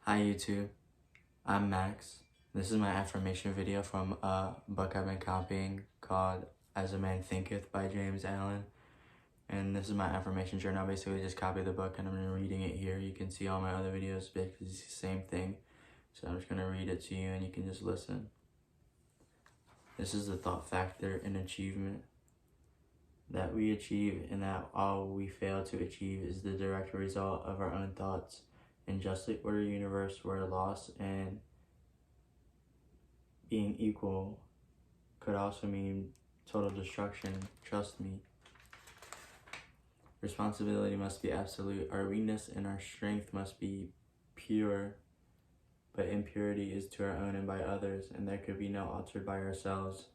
Hi YouTube, I'm Max. This is my affirmation video from a book I've been copying called As a Man Thinketh by James Allen. And this is my affirmation journal. I basically just copied the book and I'm reading it here. You can see all my other videos, basically it's the same thing. So I'm just going to read it to you and you can just listen. This is the thought factor in achievement. That we achieve and that all we fail to achieve is the direct result of our own thoughts. In justly ordered universe where loss and being equal could also mean total destruction, trust me. Responsibility must be absolute. Our weakness and our strength must be pure, but impurity is to our own and by others, and there could be no altered by ourselves,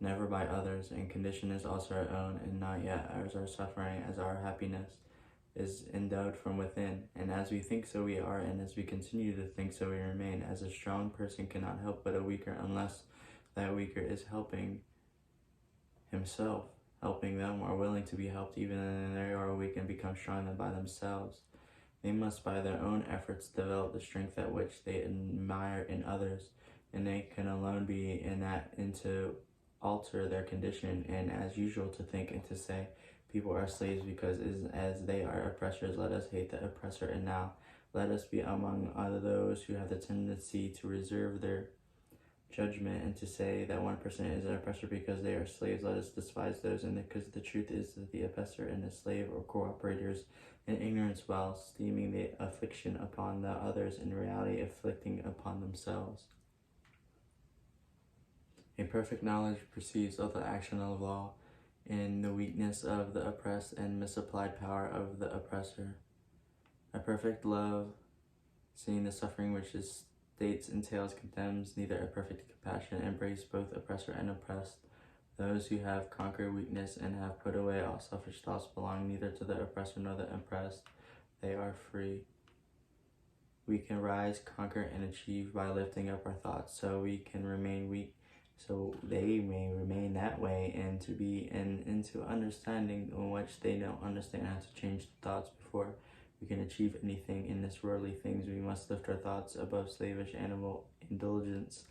never by others, and condition is also our own, and not yet as our suffering, as our happiness is endowed from within. And as we think, so we are, and as we continue to think, so we remain. As a strong person cannot help but a weaker, unless that weaker is helping himself, helping them, or willing to be helped, even when they are weak and become strong by themselves. They must by their own efforts develop the strength at which they admire in others, and they can alone be in that and to alter their condition, and as usual to think and to say, people are slaves because as they are oppressors, let us hate the oppressor, and now let us be among those who have the tendency to reserve their judgment and to say that one person is an oppressor because they are slaves. Let us despise those, and because the truth is that the oppressor and the slave are cooperators in ignorance while steaming the affliction upon the others, in reality afflicting upon themselves. A perfect knowledge proceeds of the action of law in the weakness of the oppressed and misapplied power of the oppressor. A perfect love, seeing the suffering which is states entails, condemns neither. A perfect compassion embrace both oppressor and oppressed. Those who have conquered weakness and have put away all selfish thoughts belong neither to the oppressor nor the oppressed. They are free. We can rise, conquer, and achieve by lifting up our thoughts, so we can remain weak, so they may remain that way, and to be into understanding in which they don't understand how to change the thoughts before we can achieve anything in this worldly things. We must lift our thoughts above slavish animal indulgence,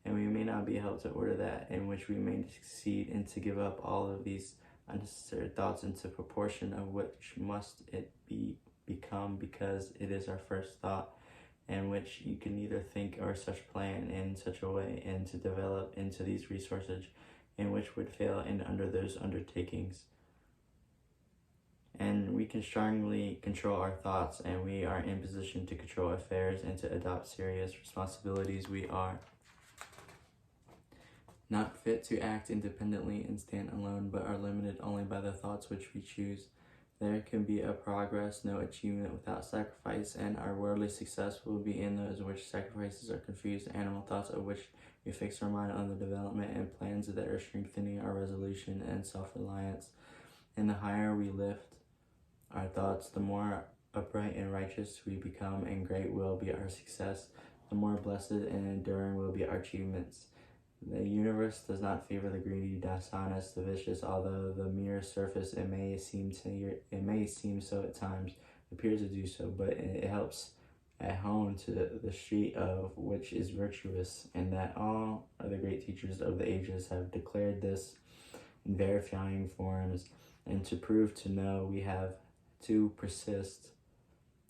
and we may not be helped to order that in which we may succeed, and to give up all of these unnecessary thoughts into proportion of which must it become, because it is our first thought, and which you can neither think or such plan in such a way, and to develop into these resources, in which would fail in under those undertakings. And we can strongly control our thoughts, and we are in position to control affairs and to adopt serious responsibilities. We are not fit to act independently and stand alone, but are limited only by the thoughts which we choose. There can be a progress, no achievement without sacrifice, and our worldly success will be in those which sacrifices are confused animal thoughts, of which we fix our mind on the development and plans that are strengthening our resolution and self-reliance. And the higher we lift our thoughts, the more upright and righteous we become, and great will be our success. The more blessed and enduring will be our achievements. The universe does not favor the greedy, dishonest, the vicious, although the mere surface it may seem so at times, appears to do so, but it helps at home to the street of which is virtuous, and that all the great teachers of the ages have declared this in verifying forms, and to prove to know we have to persist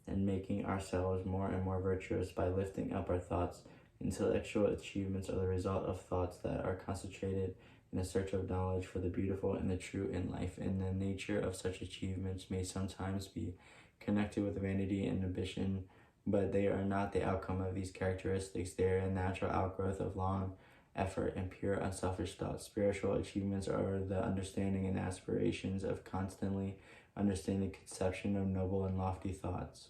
in making ourselves more and more virtuous by lifting up our thoughts. Intellectual achievements are the result of thoughts that are concentrated in a search of knowledge for the beautiful and the true in life, and the nature of such achievements may sometimes be connected with vanity and ambition, but they are not the outcome of these characteristics. They are a natural outgrowth of long effort and pure unselfish thoughts. Spiritual achievements are the understanding and aspirations of constantly understanding the conception of noble and lofty thoughts.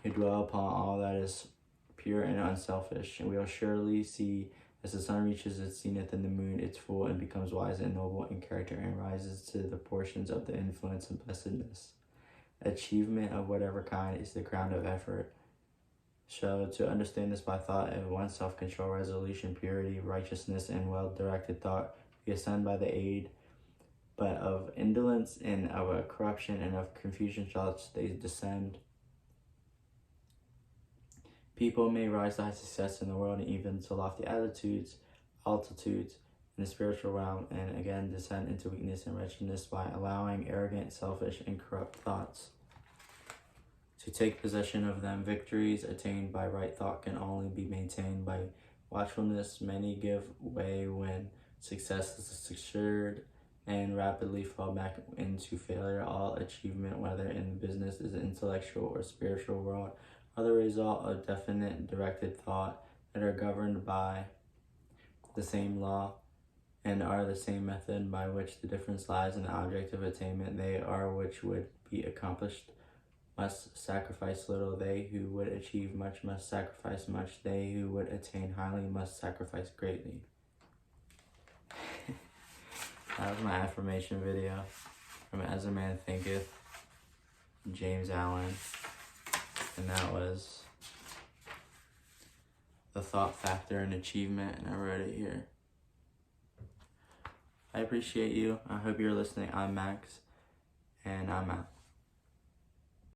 We dwell upon all that is pure and unselfish, and we will surely see as the sun reaches its zenith and the moon its full, and becomes wise and noble in character, and rises to the portions of the influence and blessedness. Achievement of whatever kind is the crown of effort. So to understand this by thought of one's self-control, resolution, purity, righteousness, and well-directed thought, we ascend by the aid but of indolence and of a corruption and of confusion thoughts they descend. People may rise to high success in the world and even to lofty altitudes in the spiritual realm, and again descend into weakness and wretchedness by allowing arrogant, selfish, and corrupt thoughts to take possession of them. Victories attained by right thought can only be maintained by watchfulness. Many give way when success is secured and rapidly fall back into failure. All achievement, whether in business, is intellectual or spiritual world, are the result of definite directed thought that are governed by the same law and are the same method by which the difference lies in the object of attainment. They are which would be accomplished must sacrifice little. They who would achieve much must sacrifice much. They who would attain highly must sacrifice greatly. That was my affirmation video from As a Man Thinketh, James Allen. And that was the thought factor and achievement, and I wrote it here. I appreciate you. I hope you're listening. I'm Max, and I'm out.